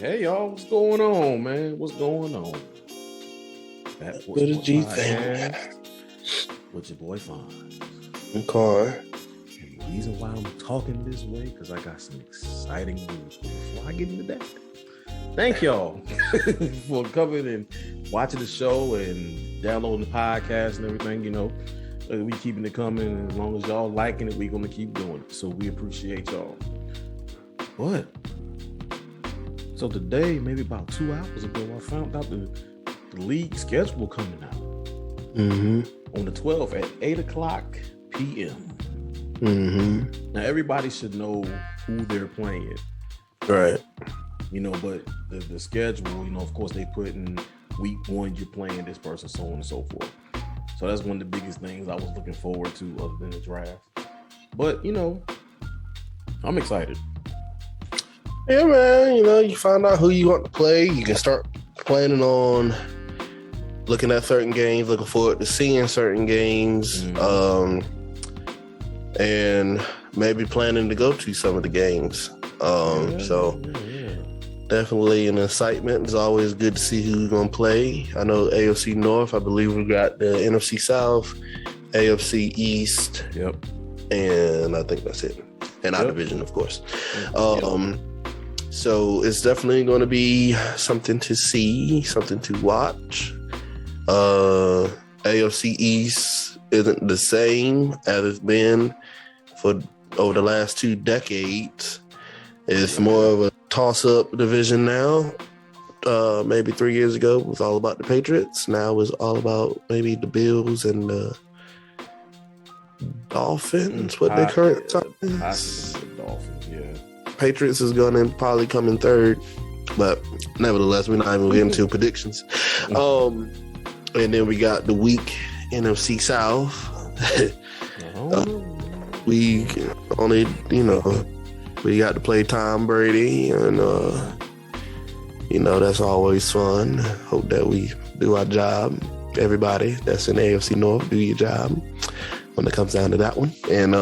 Hey y'all, what's going on, man? What's going on? That was the G thing with your boy Fonz and Quan. And the reason why I'm talking this way because I got some exciting news. Before I get into that, thank y'all for coming and watching the show and downloading the podcast and everything. You know, we keeping it coming, and as long as y'all liking it, we're gonna keep doing it. So we appreciate y'all. But so today, maybe about 2 hours ago, I found out the league schedule coming out on the 12th at 8 o'clock p.m. Now, everybody should know who they're playing. Right. You know, but the schedule, you know, of course, they put in week 1, you're playing this person, so on and so forth. So that's one of the biggest things I was looking forward to other than the draft. But, you know, I'm excited. Yeah, man, you know, you find out who you want to play. You can start planning on looking at certain games, looking forward to seeing certain games, and maybe planning to go to some of the games. Definitely an excitement. It's always good to see who's going to play. I know AFC North, I believe we got the NFC South, AFC East. Yep. And I think that's it. And our division, of course. So it's definitely going to be something to see, something to watch. AFC East isn't the same as it's been for over the last 2 decades. It's more of a toss-up division now. Maybe 3 years ago, it was all about the Patriots. Now it's all about maybe the Bills and the Dolphins. What their current time is. Dolphins, yeah. Patriots is going to probably come in third, but nevertheless, we're not even getting into predictions. And then we got the weak NFC South. We only, you know, we got to play Tom Brady, and you know, that's always fun. Hope that we do our job. Everybody that's in the AFC North, do your job when it comes down to that one. And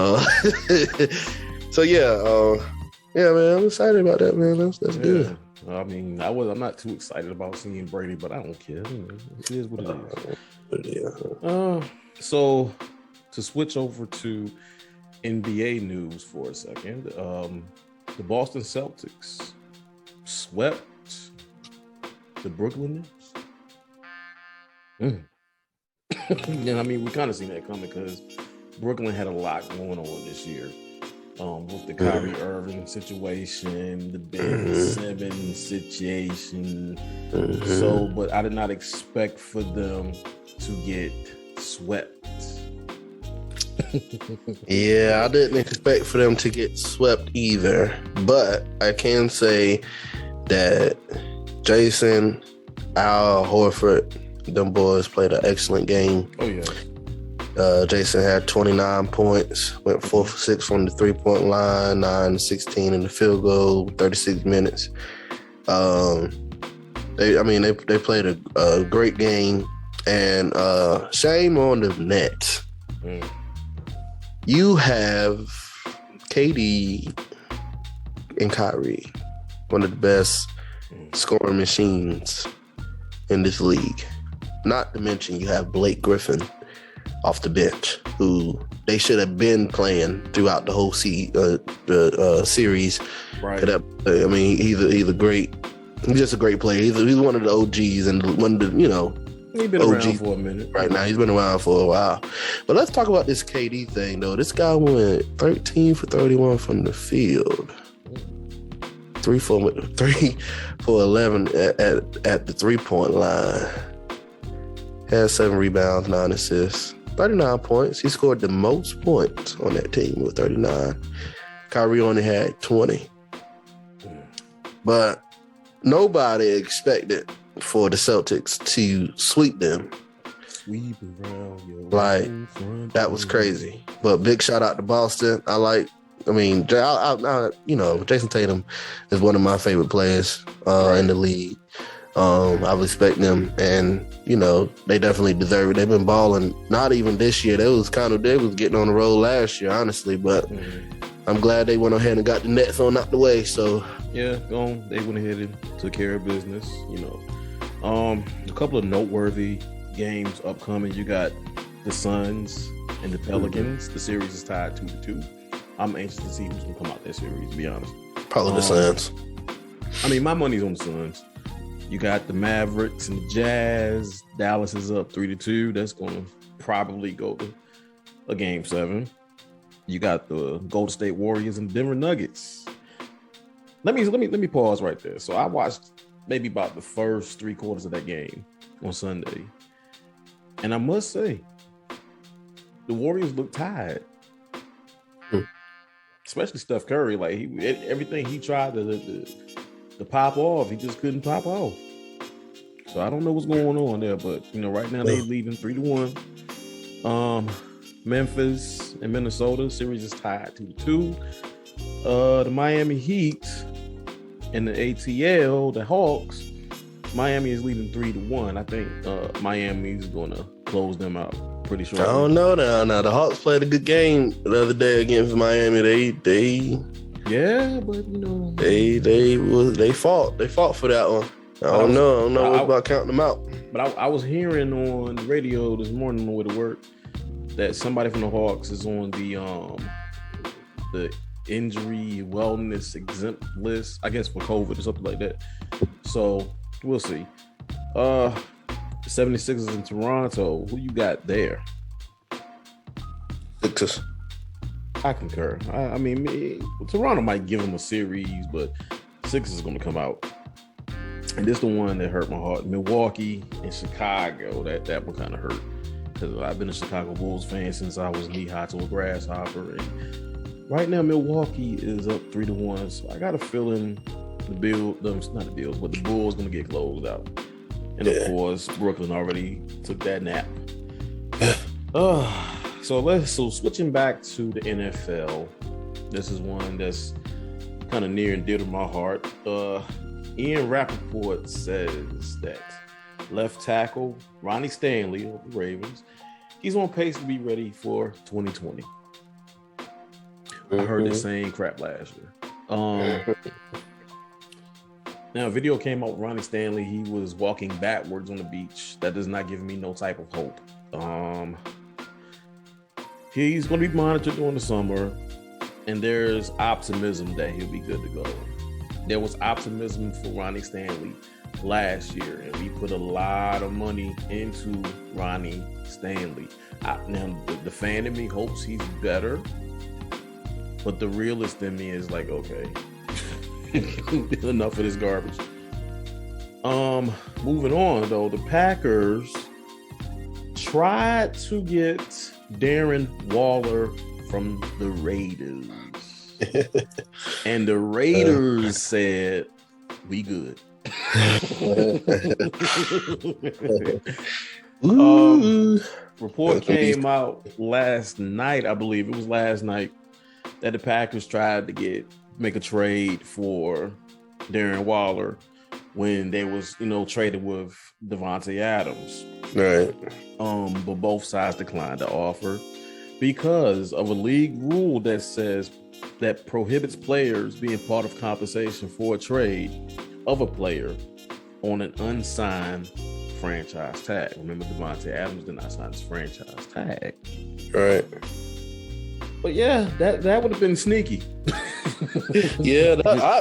so yeah, man, I'm excited about that, man. That's good. I mean, I'm not too excited about seeing Brady, but I don't care. It is what it is. So to switch over to NBA news for a second, the Boston Celtics swept the Brooklyn Nets. And I mean, we kind of seen that coming because Brooklyn had a lot going on this year. With the Kyrie Irving situation, the Ben Simmons situation. So, but I did not expect for them to get swept. Yeah, I didn't expect for them to get swept either. But I can say that Jason, Al Horford, them boys played an excellent game. Oh, yeah. Jason had 29 points, went 4 for 6 from the 3-point line, 9 to 16 in the field goal, 36 minutes. They played a great game, and shame on the Nets. You have KD and Kyrie, one of the best scoring machines in this league. Not to mention you have Blake Griffin off the bench, who they should have been playing throughout the whole series. Right. I mean, he's a great. He's just a great player. He's one of the OGs and one of the, you know, he's been around for a minute. Right now, he's been around for a while. But let's talk about this KD thing, though. This guy went 13 for 31 from the field. 3 for 11 at the 3-point line. Had 7 rebounds, 9 assists, 39 points. He scored the most points on that team with 39. Kyrie only had 20. But nobody expected for the Celtics to sweep them. Like, that was crazy. But big shout out to Boston. Jason Tatum is one of my favorite players in the league. I respect them, and you know, they definitely deserve it. They've been balling. Not even this year. They was getting on the road last year, honestly. But I'm glad they went ahead and got the Nets on out the way. So yeah, they went ahead and took care of business. You know, a couple of noteworthy games upcoming. You got the Suns and the Pelicans. The series is tied 2-2. I'm anxious to see who's gonna come out that series. To be honest, probably the Suns. I mean, my money's on the Suns. You got the Mavericks and the Jazz. Dallas is up 3-2. That's gonna probably go to a game 7. You got the Golden State Warriors and Denver Nuggets. Let me pause right there. So I watched maybe about the first 3 quarters of that game on Sunday, and I must say, the Warriors look tired. Especially Steph Curry. Like everything he tried to pop off, he just couldn't pop off. So I don't know what's going on there, but you know, right now they're leading 3-1. Memphis and Minnesota series is tied 2-2. The Miami Heat and the ATL, the Hawks, Miami is leading 3-1. I think Miami is going to close them out pretty sure. I don't know now. The Hawks played a good game the other day against Miami. They but you know they fought for that one. I don't know about counting them out. But I was hearing on the radio this morning on the way to work that somebody from the Hawks is on the injury wellness exempt list, I guess for COVID or something like that. So we'll see. 76ers in Toronto. Who you got there? Sixers. I concur. I mean, Toronto might give them a series, but Sixers is going to come out. And this is the one that hurt my heart. Milwaukee and Chicago. That one kind of hurt. Because I've been a Chicago Bulls fan since I was knee-high to a grasshopper. And right now, Milwaukee is up 3-1. So I got a feeling the Bulls going to get closed out. And of course, Brooklyn already took that nap. So switching back to the NFL, this is one that's kind of near and dear to my heart. Ian Rappaport says that left tackle Ronnie Stanley of the Ravens, he's on pace to be ready for 2020. I heard the same crap last year. Now, a video came out with Ronnie Stanley. He was walking backwards on the beach. That does not give me no type of hope. He's going to be monitored during the summer, and there's optimism that he'll be good to go. There was optimism for Ronnie Stanley last year, and we put a lot of money into Ronnie Stanley. Now, the fan in me hopes he's better, but the realist in me is like, okay, enough of this garbage. Moving on though, the Packers tried to get Darren Waller from the Raiders. And the Raiders said, we good. Report came out last night, I believe it was last night, that the Packers tried to make a trade for Darren Waller when they was, traded with Devontae Adams. Right. But both sides declined the offer because of a league rule that prohibits players being part of compensation for a trade of a player on an unsigned franchise tag. Remember, Devontae Adams did not sign his franchise tag. Right. But yeah, that would have been sneaky. Yeah,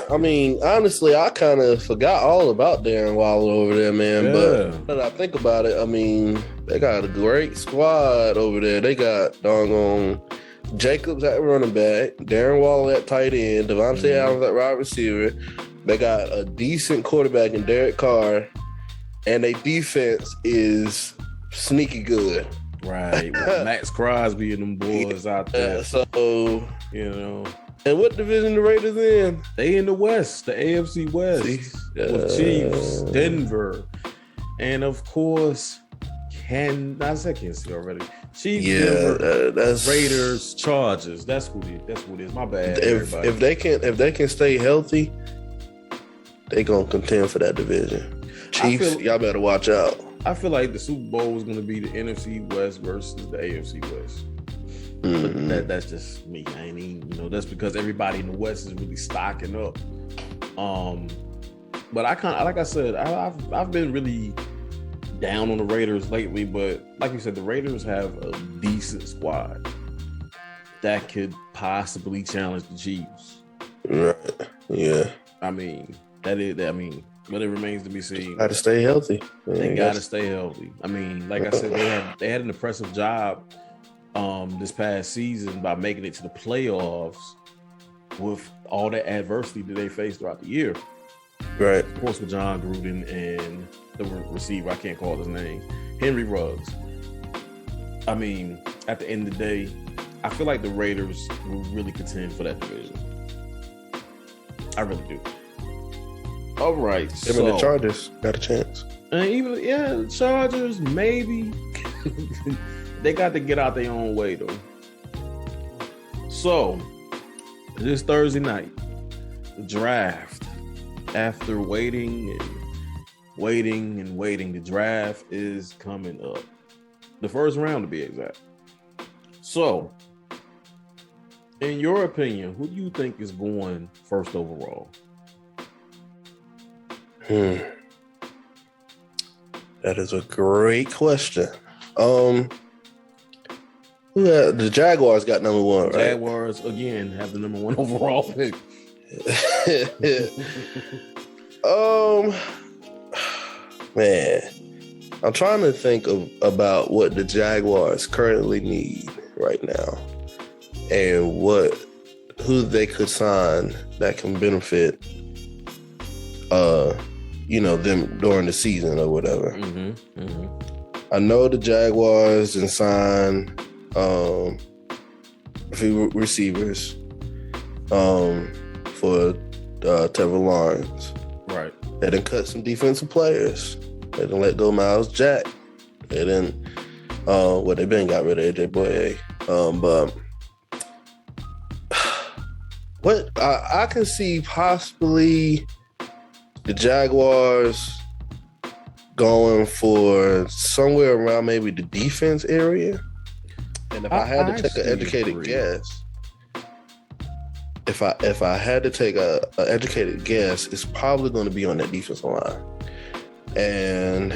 I mean, honestly, I kind of forgot all about Darren Waller over there, man. Yeah. But I think about it, I mean, they got a great squad over there. They got doggone Jacobs at running back, Darren Waller at tight end, Devontae Adams at wide receiver. They got a decent quarterback in Derek Carr, and their defense is sneaky good. Right, with Max Crosby and them boys out there. So, And what division the Raiders in? They in the West, the AFC West, with Chiefs, Denver, and of course, Kansas City already. Chiefs, Denver, that's Raiders, Chargers. That's what it is. My bad. If they can stay healthy, they gonna contend for that division. Chiefs, y'all better watch out. I feel like the Super Bowl is going to be the NFC West versus the AFC West. But that's just me. I ain't even, that's because everybody in the West is really stocking up. But like I said, I've been really down on the Raiders lately, but like you said, the Raiders have a decent squad that could possibly challenge the Chiefs. Right. Yeah. I mean, but it remains to be seen. Got to stay healthy. They got to stay healthy. I mean, like I said, they had an impressive job this past season by making it to the playoffs with all the adversity that they faced throughout the year. Right. Of course, with John Gruden and the receiver, I can't call his name, Henry Ruggs. I mean, at the end of the day, I feel like the Raiders will really contend for that division. I really do. All right. Even the Chargers got a chance. And the Chargers, maybe. They got to get out their own way, though. So, this Thursday night, the draft. After waiting, the draft is coming up. The first round, to be exact. So, in your opinion, who do you think is going first overall? That is a great question. The Jaguars got number one, right? Jaguars, again, have the number one overall pick. Man, I'm trying to think about what the Jaguars currently need right now and who they could sign that can benefit them during the season or whatever. I know the Jaguars and sign a few receivers for Trevor Lawrence. Right. They done cut some defensive players. They done let go Miles Jack. They done they been got rid of AJ Boye. But what I can see possibly the Jaguars going for somewhere around maybe the defense area. And if I had to take an educated guess, if I had to take an educated guess, it's probably going to be on that defensive line. And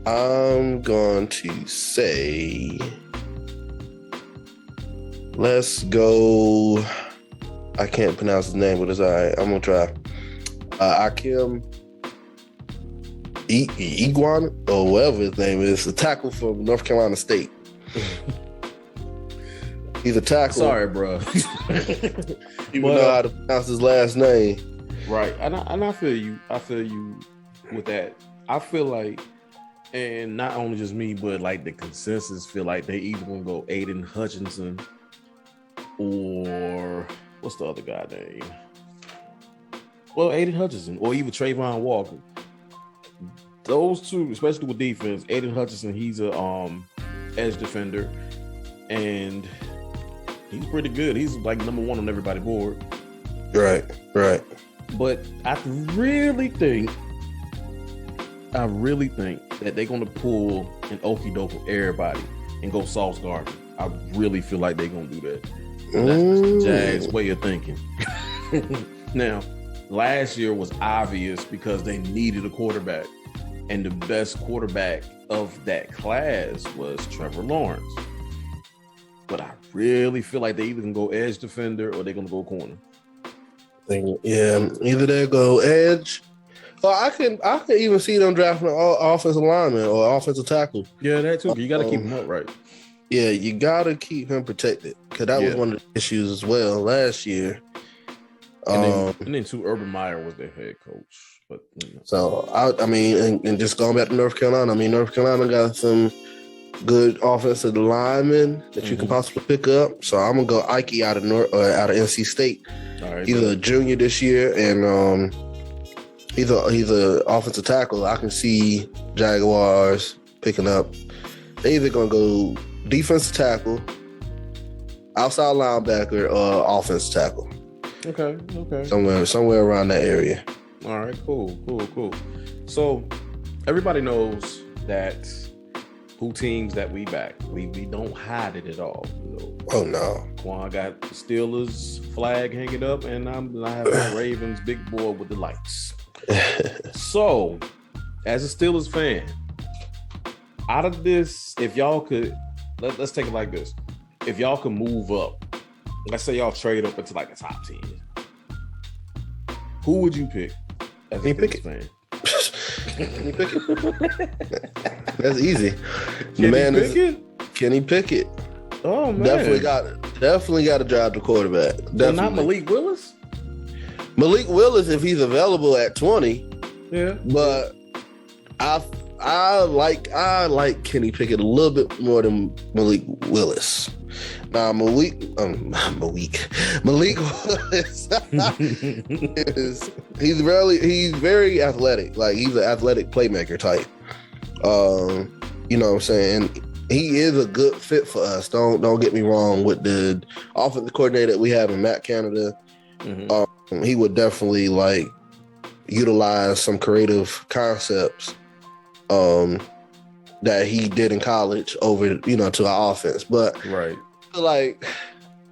I'm going to say, let's go. I can't pronounce his name, but it's all right. I'm going to try. Akim Iguan, or whatever his name is, a tackle from North Carolina State. He's a tackle. Sorry, bro. You know how to pronounce his last name. Right. And I feel you. I feel you with that. I feel like, and not only just me, but like the consensus feel like they either gonna go Aiden Hutchinson or what's the other guy name? Well, Aiden Hutchinson or even Trayvon Walker. Those two, especially with defense, Aiden Hutchinson, he's a edge defender, and he's pretty good. He's like number one on everybody's board. Right. But I really think that they're gonna pull an okie doke of everybody and go Sauce Gardner. I really feel like they're gonna do that. That's just the Jags' way of thinking. Now, last year was obvious because they needed a quarterback, and the best quarterback of that class was Trevor Lawrence. But I really feel like they either can go edge defender or they're gonna go corner. Yeah, either they go edge, or I can even see them drafting an offensive lineman or offensive tackle. Yeah, that too. You got to keep him upright. Yeah, you got to keep him protected because that was one of the issues as well last year. And then too, Urban Meyer was their head coach. But so I mean, and just going back to North Carolina. I mean, North Carolina got some good offensive linemen that you can possibly pick up. So I'm gonna go Ike out of NC State. All right, he's a junior this year, and he's a offensive tackle. I can see Jaguars picking up. They're either gonna go defensive tackle, outside linebacker, or offensive tackle. Okay. Somewhere around that area. All right, cool. So everybody knows that who teams that we back. We don't hide it at all. Oh no. Quan got the Steelers flag hanging up, and I have my Ravens big board with the lights. So, as a Steelers fan, out of this, if y'all could, let's take it like this. If y'all could move up, let's say y'all trade up into like a top 10, who would you pick as a Steelers fan? Kenny Pickett. That's easy. Kenny Pickett. Oh man, definitely got to drive the quarterback. Definitely. So not Malik Willis. Malik Willis, if he's available at 20. Yeah, but I like Kenny Pickett a little bit more than Malik Willis. Now Malik Willis he's very athletic. Like he's an athletic playmaker type. You know what I'm saying? He is a good fit for us. Don't get me wrong with the offensive coordinator that we have in Matt Canada. Mm-hmm. He would definitely like utilize some creative concepts that he did in college over, to our offense. But right. Like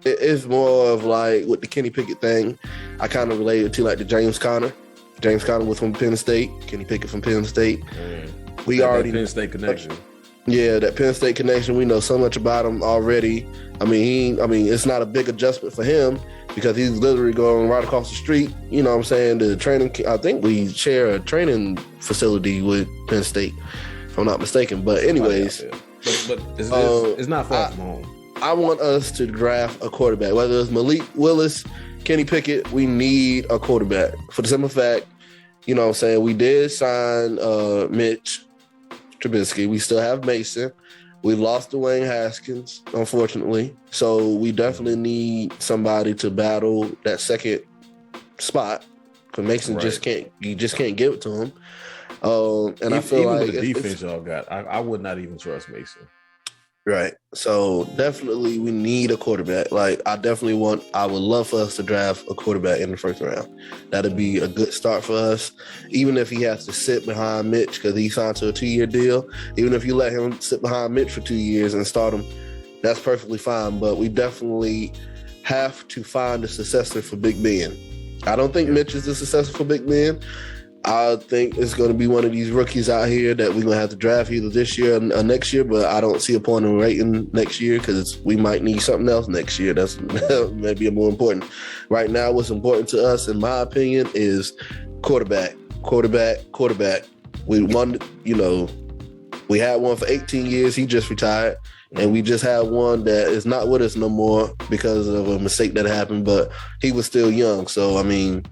it's more of like with the Kenny Pickett thing, I kind of related to like the James Conner. James Conner was from Penn State. Kenny Pickett from Penn State. We already Penn State connection. Yeah, that Penn State connection. We know so much about him already. I mean, it's not a big adjustment for him because he's literally going right across the street. You know what I'm saying? The training. I think we share a training facility with Penn State, if I'm not mistaken. But anyways, but it's not far from home. I want us to draft a quarterback, whether it's Malik Willis, Kenny Pickett. We need a quarterback for the simple fact, you know what I'm saying? We did sign Mitch Trubisky. We still have Mason. We lost Dwayne Haskins, unfortunately. So we definitely need somebody to battle that second spot because Mason just can't give it to him. And I feel even like the defense y'all got, I would not even trust Mason. Right. So definitely we need a quarterback. Like I would love for us to draft a quarterback in the first round. That'd be a good start for us. Even if he has to sit behind Mitch because he signed to a 2-year deal. Even if you let him sit behind Mitch for 2 years and start him, that's perfectly fine. But we definitely have to find a successor for Big Ben. I don't think Mitch is the successor for Big Ben. I think it's going to be one of these rookies out here that we're going to have to draft either this year or next year, but I don't see a point in waiting next year because we might need something else next year. That's maybe more important. Right now, what's important to us, in my opinion, is quarterback. We won, we had one for 18 years. He just retired. And we just had one that is not with us no more because of a mistake that happened, but he was still young. So, I mean,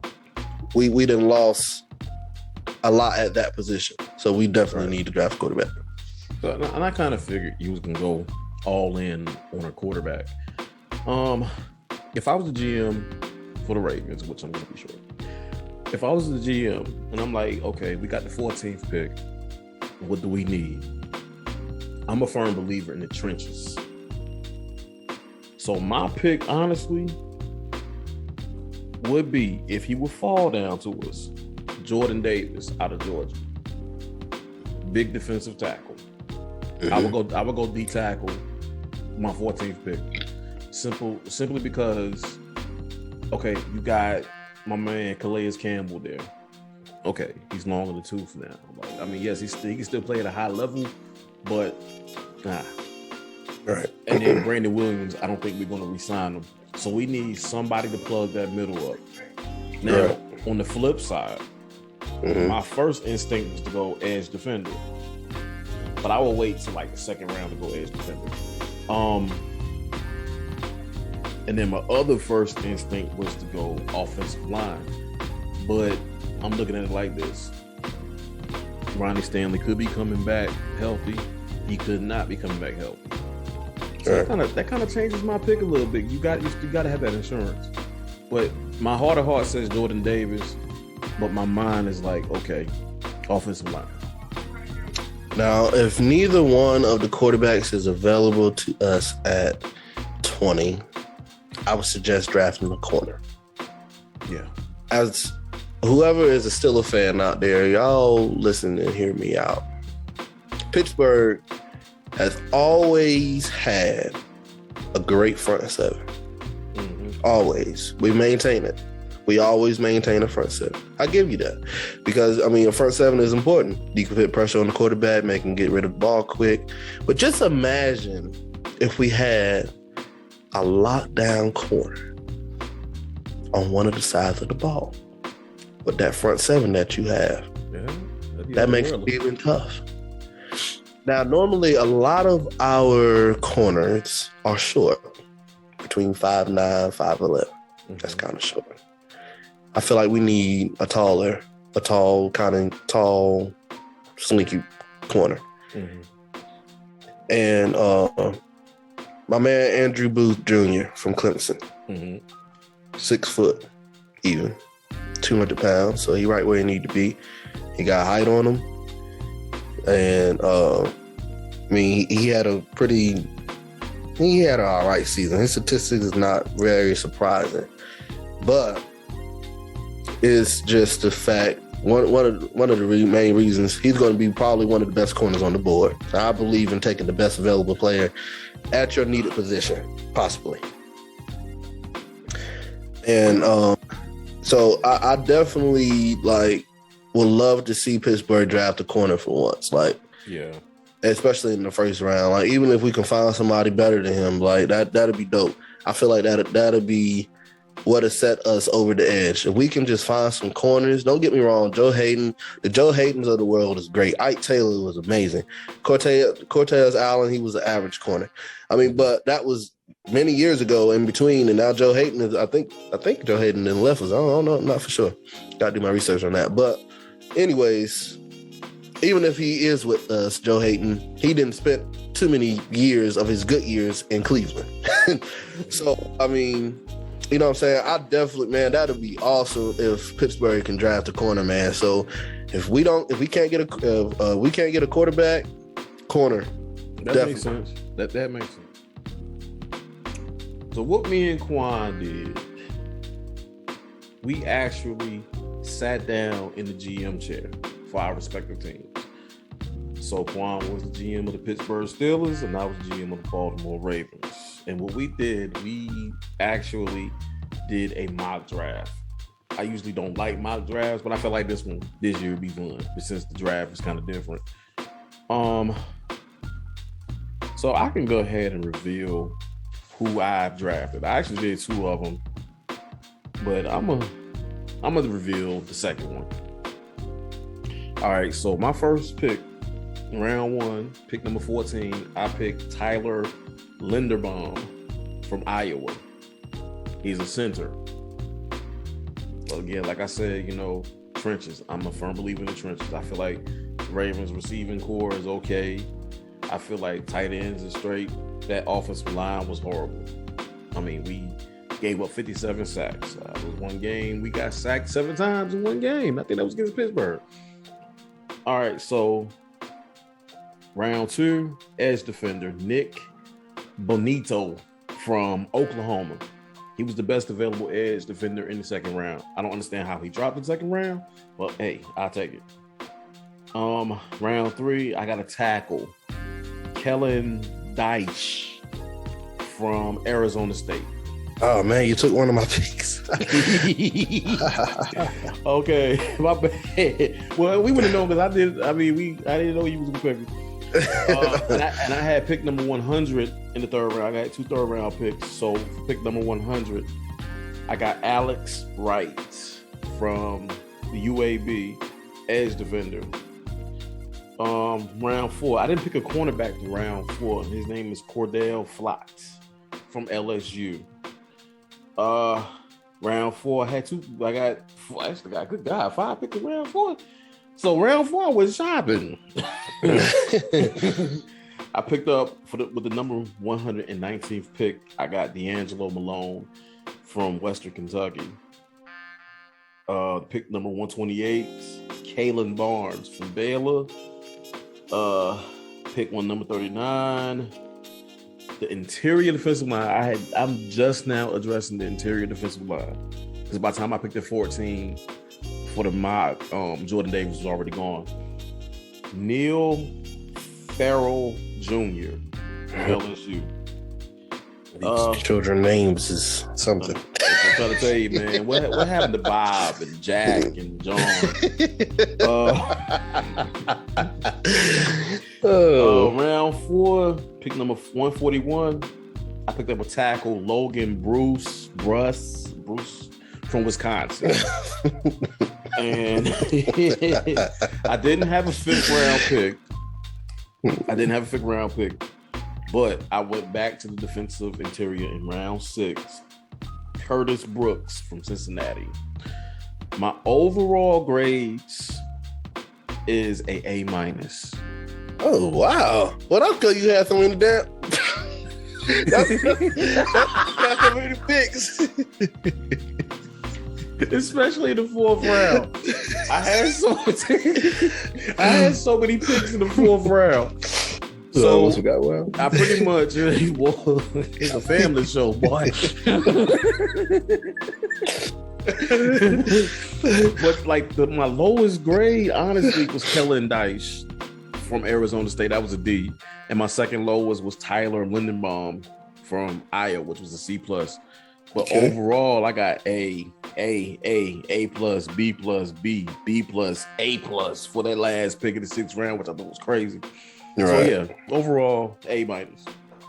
we done lost a lot at that position. So we definitely need to draft a quarterback. So, and I kind of figured you was going to go all in on a quarterback. If I was the GM for the Ravens, which I'm going to be sure. If I was the GM and I'm like, okay, we got the 14th pick. What do we need? I'm a firm believer in the trenches. So my pick, honestly, would be, if he would fall down to us, Jordan Davis out of Georgia. Big defensive tackle. Mm-hmm. I would go D tackle, my 14th pick. Simply because, okay, you got my man Calais Campbell there. Okay, he's long in the tooth now. Like, I mean, yes, he can still play at a high level, but Right. And then Brandon Williams, I don't think we're going to re-sign him. So we need somebody to plug that middle up. Now, on the flip side, my first instinct was to go edge defender, but I will wait till like the second round to go edge defender. And then my other first instinct was to go offensive line, but I'm looking at it like this: Ronnie Stanley could be coming back healthy. He could not be coming back healthy. So that kind of changes my pick a little bit. You got to have that insurance. But my heart of heart says Jordan Davis, but my mind is like, okay, offensive line. Now, if neither one of the quarterbacks is available to us at 20, I would suggest drafting a corner. Yeah. As whoever is still a fan out there, y'all listen and hear me out. Pittsburgh has always had a great front seven. Always. We maintain it. We always maintain a front seven. I give you that. Because, I mean, a front seven is important. You can put pressure on the quarterback, make him get rid of the ball quick. But just imagine if we had a lockdown corner on one of the sides of the ball with that front seven that you have. Yeah, that makes it even tough. Now, normally a lot of our corners are short, between 5'9", 5'11". That's kind of short. I feel like we need a tall, slinky corner. And my man Andrew Booth Jr. from Clemson, 6 foot even, 200 pounds. So he right where he need to be. He got height on him. And I mean, he had an all right season. His statistics is not very surprising, but it's just the fact one of the main reasons he's going to be probably one of the best corners on the board. I believe in taking the best available player at your needed position, possibly. And so I definitely would love to see Pittsburgh draft a corner for once. Especially in the first round. Even if we can find somebody better than him, that'd be dope. I feel like that'd be what has set us over the edge. If we can just find some corners, don't get me wrong, the Joe Haydens of the world is great. Ike Taylor was amazing. Cortez Allen, he was an average corner. I mean, but that was many years ago in between, and now Joe Hayden is, I think Joe Hayden then left us. I don't know, not for sure. Got to do my research on that. But anyways, even if he is with us, Joe Hayden, he didn't spend too many years of his good years in Cleveland. So, I mean, you know what I'm saying? I definitely, man, that'd be awesome if Pittsburgh can draft a corner, man. So if we can't get a quarterback, corner. That makes sense. That makes sense. So what me and Quan did, we actually sat down in the GM chair for our respective teams. So Quan was the GM of the Pittsburgh Steelers, and I was the GM of the Baltimore Ravens. And what we did, we actually did a mock draft. I usually don't like mock drafts, but I feel like this year would be fun, since the draft is kind of different. So I can go ahead and reveal who I've drafted. I actually did 2 of them, but I'm gonna reveal the second one. All right, so my first pick, round 1, pick number 14, I picked Tyler Linderbaum from Iowa. He's a center. So again, like I said, trenches. I'm a firm believer in the trenches. I feel like the Ravens receiving core is okay. I feel like tight ends is straight. That offensive line was horrible. I mean, we gave up 57 sacks. It was one game. We got sacked 7 times in one game. I think that was against Pittsburgh. All right, so round 2, edge defender, Nick Bonito from Oklahoma. He was the best available edge defender in the second round. I don't understand how he dropped in the second round, but hey, I'll take it. Round 3, I got a tackle, Kellen Deitch from Arizona State. Oh man, you took one of my picks. Okay, my bad. Well, we would have known because I didn't know you was gonna pick me. And I had pick number 100 in the third round. I got 2 third-round picks. So for pick number 100, I got Alex Wright from the UAB, edge defender. Round 4, I didn't pick a cornerback in round 4. His name is Cordell Flott from LSU. Round 4, I had 2. I got good guy. 5 picks in round 4. So round 4 was shopping. I picked up with the number 119th pick. I got D'Angelo Malone from Western Kentucky. Pick number 128, Kalen Barnes from Baylor. Pick number 39. The interior defensive line. I'm just now addressing the interior defensive line because by the time I picked at 14 for the mock, Jordan Davis was already gone. Neil Farrell Jr. from LSU. These children names is something. I'm trying to tell you, man. What happened to Bob and Jack and John? Round 4, pick number 141. I picked up a tackle, Logan Bruce from Wisconsin. And I didn't have a fifth round pick. But I went back to the defensive interior in round 6. Curtis Brooks from Cincinnati. My overall grades is a A-. Oh, wow. Well, that's because you had something to damn. That's so many picks. Especially in the 4th round. I had so many picks in the 4th round. So I pretty much it's a family show, boy. But like my lowest grade, honestly, was Kellen Dyche from Arizona State. That was a D, and my second lowest was Tyler Lindenbaum from Iowa, which was a C+. But overall, I got A plus, B plus, B plus, A plus for that last pick of the 6th round, which I thought was crazy. Right. So yeah, overall A-.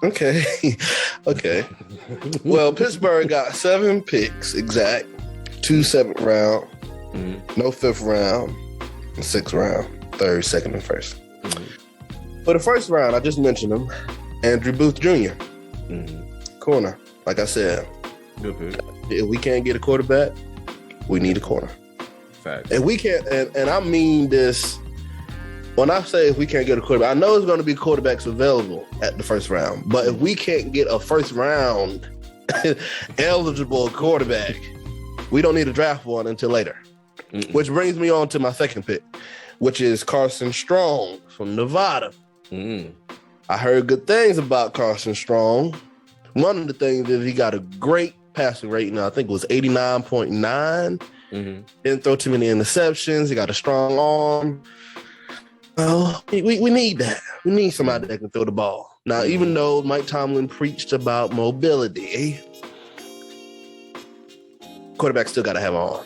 Okay. Well, Pittsburgh got 7 picks exact, 2 7th round, no 5th round, 6th round, 3rd, 2nd, and 1st. For the 1st round, I just mentioned him, Andrew Booth Jr. Corner. Like I said, good pick. If we can't get a quarterback, we need a corner. Fact. And we can't, and I mean this. When I say if we can't get a quarterback, I know there's going to be quarterbacks available at the 1st round, but if we can't get a 1st round eligible quarterback, we don't need to draft one until later. Which brings me on to my 2nd pick, which is Carson Strong from Nevada. I heard good things about Carson Strong. One of the things is he got a great passing rating. I think it was 89.9. Didn't throw too many interceptions. He got a strong arm. Well, we need that. We need somebody that can throw the ball. Now, even though Mike Tomlin preached about mobility, quarterback still got to have an arm.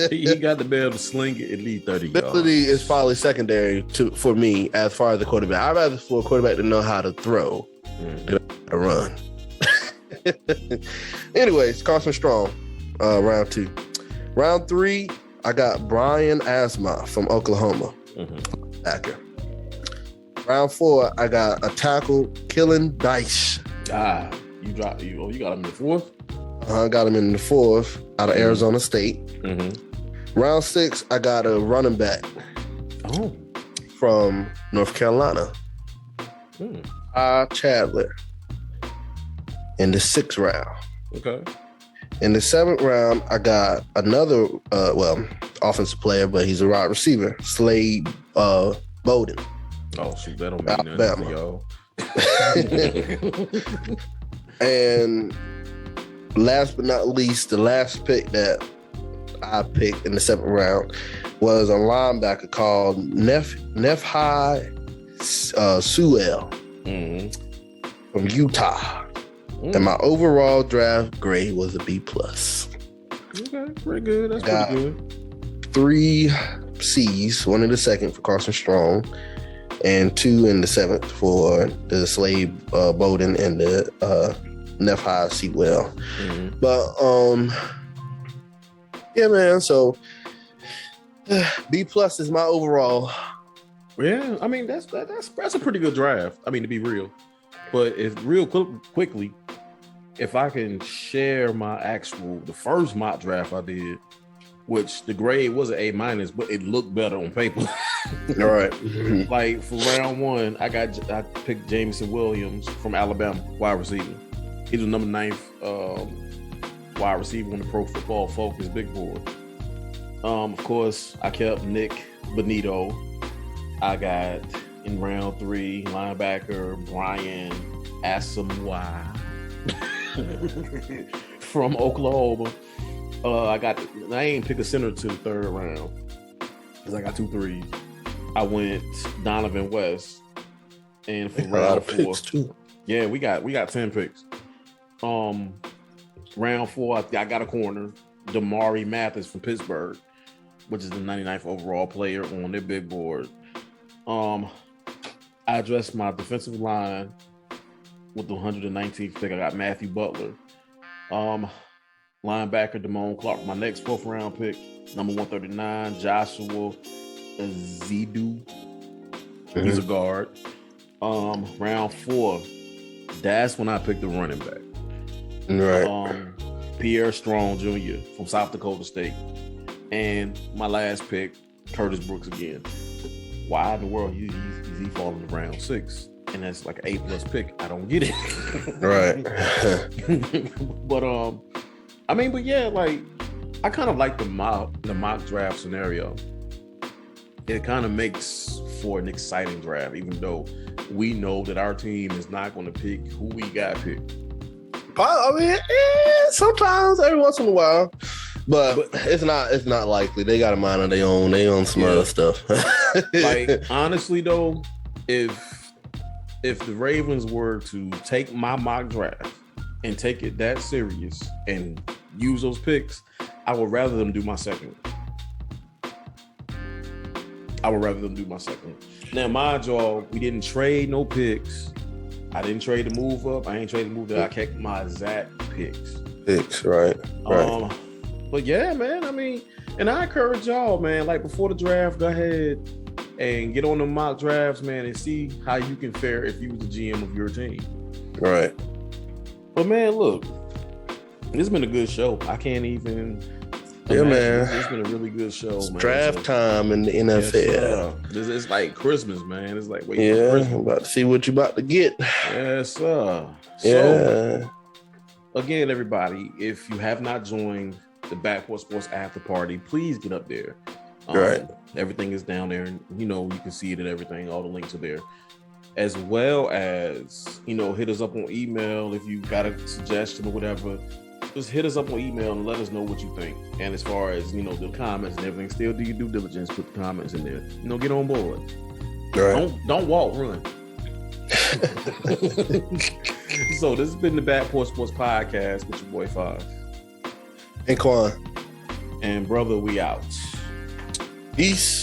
He got to be able to sling it at least 30 yards. Mobility is probably secondary for me as far as the quarterback. I'd rather for a quarterback to know how to throw than to run. Anyways, Carson Strong, round 2. Round 3, I got Brian Asma from Oklahoma. Backer. Round 4, I got a tackle, Kellen Dyche. You got him in the 4th? I got him in the 4th out of Arizona State. Round 6, I got a running back from North Carolina. Chandler in the 6th round. Okay. In the 7th round, I got another, offensive player, but he's a wide receiver, Slade Bowden. Oh, shoot, that don't mean nothing to y'all. And last but not least, the last pick that I picked in the 7th round was a linebacker called Nephi Sewell from Utah. And my overall draft grade was a B+. Okay, pretty good. That's pretty good. 3 C's, 1 in the 2nd for Carson Strong, and 2 in the 7th for the Slade Bowden and the Nephi Sewell. But yeah, man. So B+ is my overall. Yeah, I mean that's a pretty good draft. I mean, to be real, but quickly, if I can share the first mock draft I did, which the grade was an A-, but it looked better on paper. All right. Like for round 1, I picked Jameson Williams from Alabama, wide receiver. He was number 9th wide receiver on the Pro Football Focus big board. Of course, I kept Nick Bonito. I got in round 3 linebacker Brian Asamoah from Oklahoma. I ain't pick a center to the 3rd round because I got 2 3s. I went Donovan West, and for round 4, Yeah, we got 10 picks. Round 4, I got a corner. Damari Mathis from Pittsburgh, which is the 99th overall player on their big board. I addressed my defensive line with the 119th pick. I got Matthew Butler. Linebacker Damone Clark, my next 4th round pick, number 139, Joshua Zidu. He's a guard. Round 4, that's when I picked the running back. Right. Pierre Strong Jr. from South Dakota State. And my last pick, Curtis Brooks again. Why in the world is he falling to round 6? And that's like an A+ pick. I don't get it. Right. But yeah, like I kind of like the mock draft scenario. It kind of makes for an exciting draft, even though we know that our team is not going to pick who we got picked. I mean, sometimes every once in a while, but it's not likely. They got a mind of their own some other stuff. Like honestly though, if the Ravens were to take my mock draft and take it that serious and use those picks, I would rather them do my second. Now, mind y'all, we didn't trade no picks. I didn't trade the move up. I ain't traded the move down. I kept my exact picks. Right. But yeah, man, I mean, and I encourage y'all, man, like before the draft, go ahead and get on the mock drafts, man, and see how you can fare if you was the GM of your team. Right. But man, look, it's been a good show. I can't even. Yeah, man. It's been a really good show, man. Draft time in the NFL. Yes, it's like Christmas, man. It's like I'm about to see what you about to get. Yes, sir. Yeah. So, again, everybody, if you have not joined the Backport Sports After Party, please get up there. Right. Everything is down there, and you can see it and everything. All the links are there, as well as hit us up on email if you got a suggestion or whatever. Just hit us up on email and let us know what you think. And as far as the comments and everything, still do your due diligence. Put the comments in there. Get on board. Right. Don't walk, run. So this has been the Backport Sports Podcast with your boy Fonz and Quan. And brother, we out. Peace.